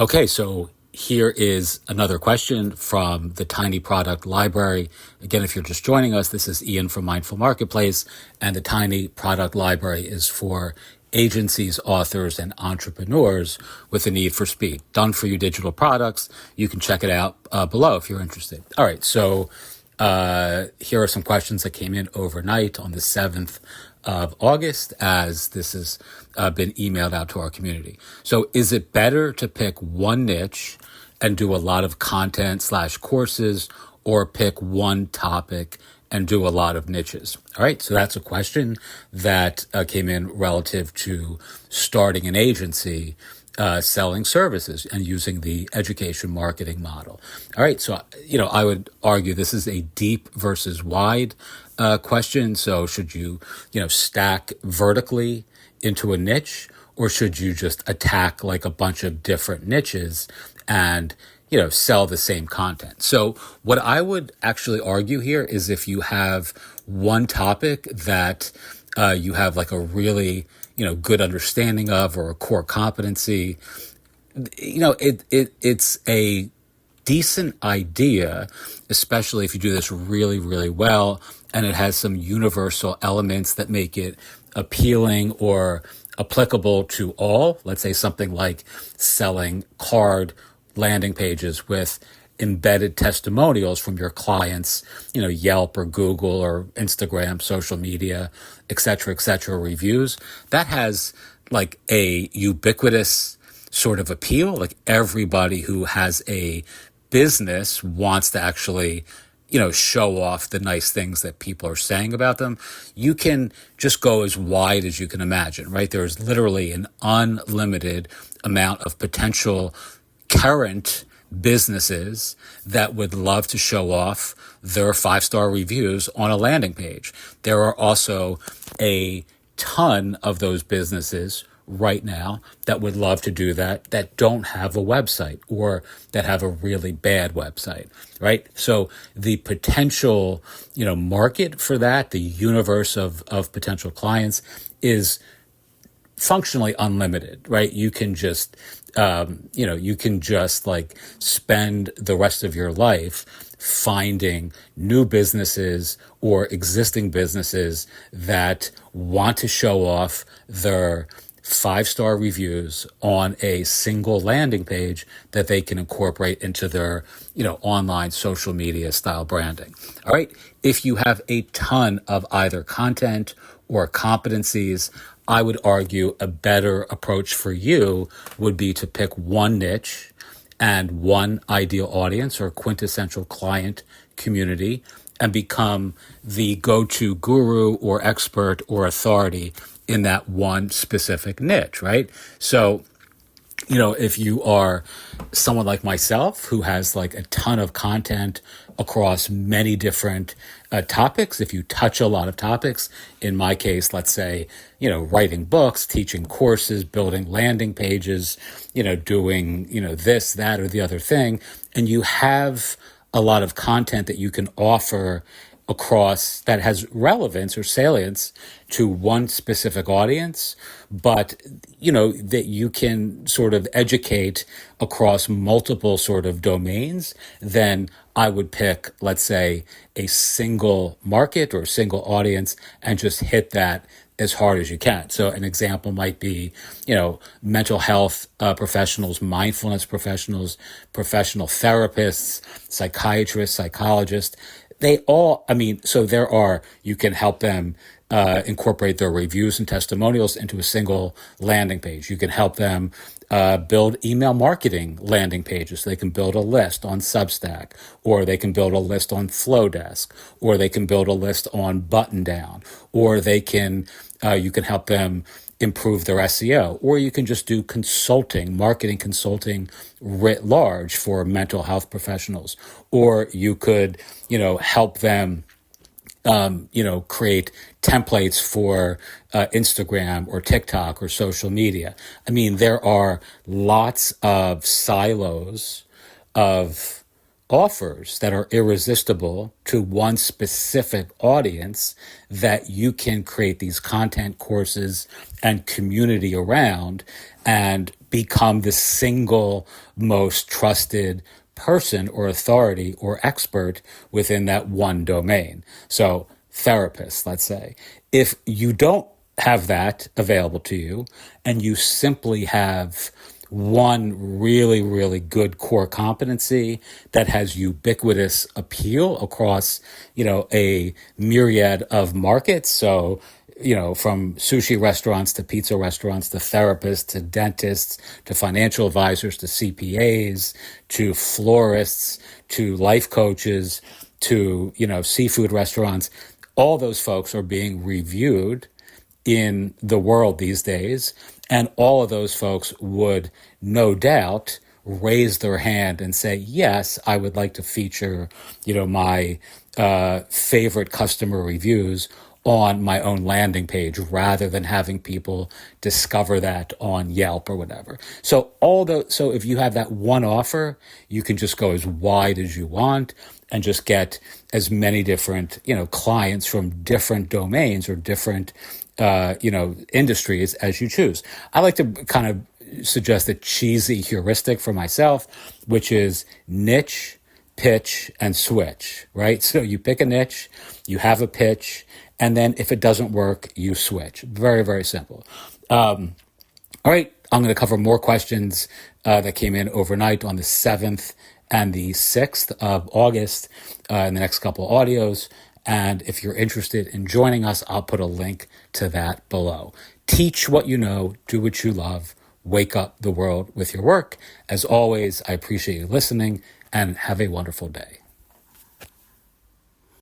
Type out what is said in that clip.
Okay, so here is another question from the Tiny Product Library. Again, if you're just joining us, this is Ian from Mindful Marketplace, and the Tiny Product Library is for agencies, authors, and entrepreneurs with a need for speed. Done for you digital products. You can check it out below if you're interested. All right, so here are some questions that came in overnight on the 7th of August, as this has been emailed out to our community. So is it better to pick one niche and do a lot of content / courses, or pick one topic and do a lot of niches? All right, so that's a question that came in relative to starting an agency, selling services and using the education marketing model. All right, so I would argue this is a deep versus wide question. So should you stack vertically into a niche, or should you just attack like a bunch of different niches and sell the same content? So what I would actually argue here is if you have one topic that you have like a really good understanding of, or a core competency, it's a decent idea, especially if you do this really, really well, and it has some universal elements that make it appealing or applicable to all. Let's say something like selling card landing pages with embedded testimonials from your clients, Yelp or Google or Instagram, social media, et cetera, reviews. That has like a ubiquitous sort of appeal. Like everybody who has a business wants to actually show off the nice things that people are saying about them. You can just go as wide as you can imagine, right? There's literally an unlimited amount of potential current businesses that would love to show off their 5-star reviews on a landing page. There are also a ton of those businesses right now that would love to do that don't have a website, or that have a really bad website, right? So the potential, market for that, the universe of potential clients is functionally unlimited, right? You can just, like spend the rest of your life finding new businesses or existing businesses that want to show off their 5-star reviews on a single landing page that they can incorporate into their, online social media style branding. All right. If you have a ton of either content or competencies, I would argue a better approach for you would be to pick one niche and one ideal audience or quintessential client community and become the go-to guru or expert or authority in that one specific niche, right? So, if you are someone like myself who has like a ton of content across many different topics, if you touch a lot of topics, in my case, let's say, writing books, teaching courses, building landing pages, doing, this, that, or the other thing, and you have a lot of content that you can offer across that has relevance or salience to one specific audience, but that you can sort of educate across multiple sort of domains, then I would pick, let's say, a single market or a single audience and just hit that as hard as you can. So an example might be, mental health professionals, mindfulness professionals, professional therapists, psychiatrists, psychologists. They all, so you can help them incorporate their reviews and testimonials into a single landing page. You can help them build email marketing landing pages. They can build a list on Substack, or they can build a list on Flowdesk, or they can build a list on Button Down, or they can, you can help them improve their SEO, or you can just do consulting, marketing consulting writ large for mental health professionals, or you could, help them, create templates for Instagram or TikTok or social media. There are lots of silos of offers that are irresistible to one specific audience that you can create these content courses and community around and become the single most trusted person or authority or expert within that one domain. So therapist, let's say, if you don't have that available to you and you simply have one really, really good core competency that has ubiquitous appeal across, a myriad of markets. So, from sushi restaurants to pizza restaurants to therapists to dentists to financial advisors to CPAs to florists to life coaches to, seafood restaurants, all those folks are being reviewed in the world these days. And all of those folks would no doubt raise their hand and say, yes, I would like to feature, my favorite customer reviews on my own landing page rather than having people discover that on Yelp or whatever. So if you have that one offer, you can just go as wide as you want and just get as many different, clients from different domains or different, industries as you choose. I like to kind of suggest a cheesy heuristic for myself, which is niche, pitch, and switch, right? So you pick a niche, you have a pitch, and then if it doesn't work, you switch. Very, very simple. All right, I'm going to cover more questions that came in overnight on the 7th and the 6th of August in the next couple of audios. And if you're interested in joining us, I'll put a link to that below. Teach what you know, do what you love, wake up the world with your work. As always, I appreciate you listening and have a wonderful day.